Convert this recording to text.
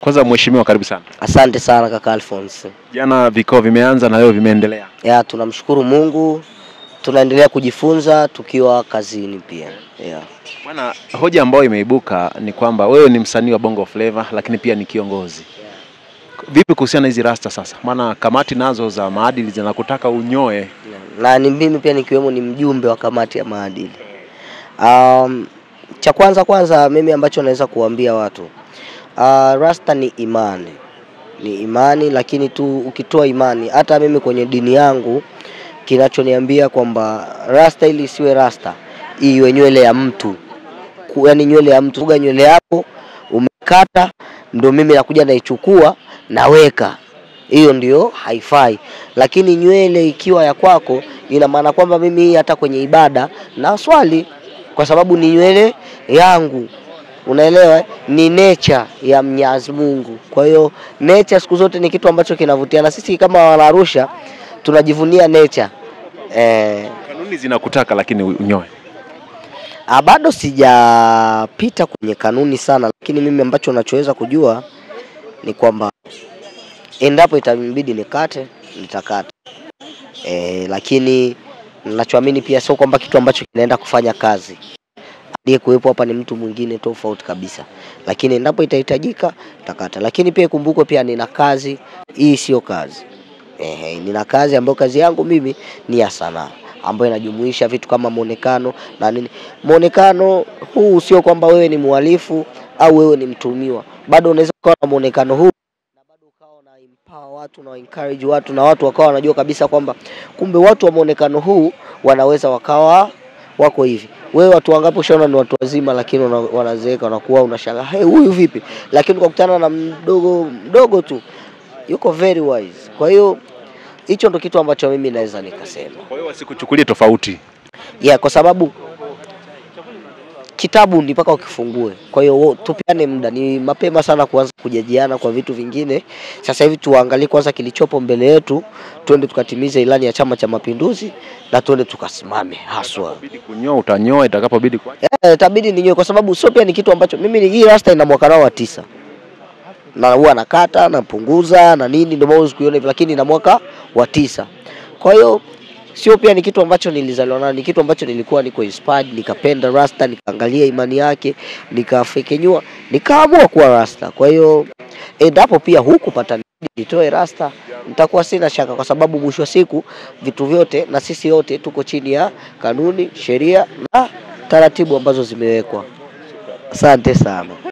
Kwanza mheshimiwa, karibu sana. Asante sana kaka Alphonse. Jana vikao vimeanza na leo vimeendelea. Tunamshukuru Mungu. Tunaendelea kujifunza tukiwa kazini pia. Bwana, hoja ambayo imeibuka ni kwamba wewe ni msanii wa Bongo Flava lakini pia ni kiongozi. Vipi kuhusiana hizi rasta sasa? Maana kamati nazo za maadili zinakutaka unyoe. Na ni mimi pia nikiwemo ni mjumbe wa kamati ya maadili. Cha kwanza mimi ambacho naweza kuambia watu. Rasta ni imani. Ni imani, lakini tu ukitoa imani, hata mimi kwenye dini yangu kinachoniambia kwamba rasta ili isiwe rasta, iwe nywele ya mtu. Yaani nywele ya mtu, uga nywele yako umekata, ndio mimi nakuja naichukua naweka. Hiyo ndio haifai. Lakini nywele ikiwa ya kwako, ina maana kwamba mimi hata kwenye ibada na swali, kwa sababu ni nywele yangu. Unaelewa, ni nature ya Mwenyezi Mungu. Kwa hiyo nature siku zote ni kitu ambacho kinavutia, na sisi kama Wanaarusha tunajivunia nature. Kanuni zinakutaka lakini unyoe. Bado sijapita kwenye kanuni sana, lakini mimi ambacho nachoweza kujua ni kwamba endapo itabidi nikate, nitakata. Lakini ninachoamini pia sio kwamba kitu ambacho kinaenda kufanya kazi. Ndiye kuwepo hapa ni mtu mwingine tofauti kabisa. Lakini endapo itahitajika, nitakata. Lakini pia kumbuko pia nina kazi, hii sio kazi. Nina kazi ambayo kazi yangu mimi ni ya sanaa, ambayo inajumuisha vitu kama muonekano na nini. Muonekano huu sio kwamba wewe ni mhalifu au wewe ni mtumiwa. Bado unaweza kuwa na muonekano huu na bado ukawa na empower watu na encourage watu, na watu wakawa wanajua kabisa kwamba kumbe watu wa muonekano huu wanaweza wakawa wako hivi. Wewe watu wangapi ushaona ni watu wazima lakini wanazeeka, wanakuwa unashangaa, huyu vipi? Lakini ukakutana na mdogo tu yuko very wise. Kwa hiyo hicho ndo kitu ambacho mimi naweza nikasema. Kwa hiyo wasikuchukulie tofauti. Kwa sababu kitabu ni mpaka ukifungue. Kwa hiyo tupiane muda, ni mapema sana kuanza kujajiana kwa vitu vingine. Sasa hivi tuangalie kwanza kilichopo mbele yetu, twende tukatimize ilani ya Chama cha Mapinduzi na twende tukasimame haswa. Itabidi kunyoa utanyoa, itakapobidi kuacha. Itabidi ninyoe, kwa sababu sio pia ni kitu ambacho mimi hii rasta ina mwaka nao wa 9. Na huwa nakata, napunguza na nini, ndio maana usikione hivi, lakini ina mwaka wa 9. Kwa hiyo sio pia ni kitu ambacho nilizaliwa nacho, ni kitu ambacho nilikuwa niko inspired, nikapenda rasta, nikaangalia imani yake, nikafekenyua, nikaamua kuwa rasta. Kwa hiyo endapo pia hukupata nitoe rasta, nitakuwa sina shaka, kwa sababu mwisho wa siku vitu vyote na sisi wote tuko chini ya kanuni, sheria na taratibu ambazo zimewekwa. Asante sana.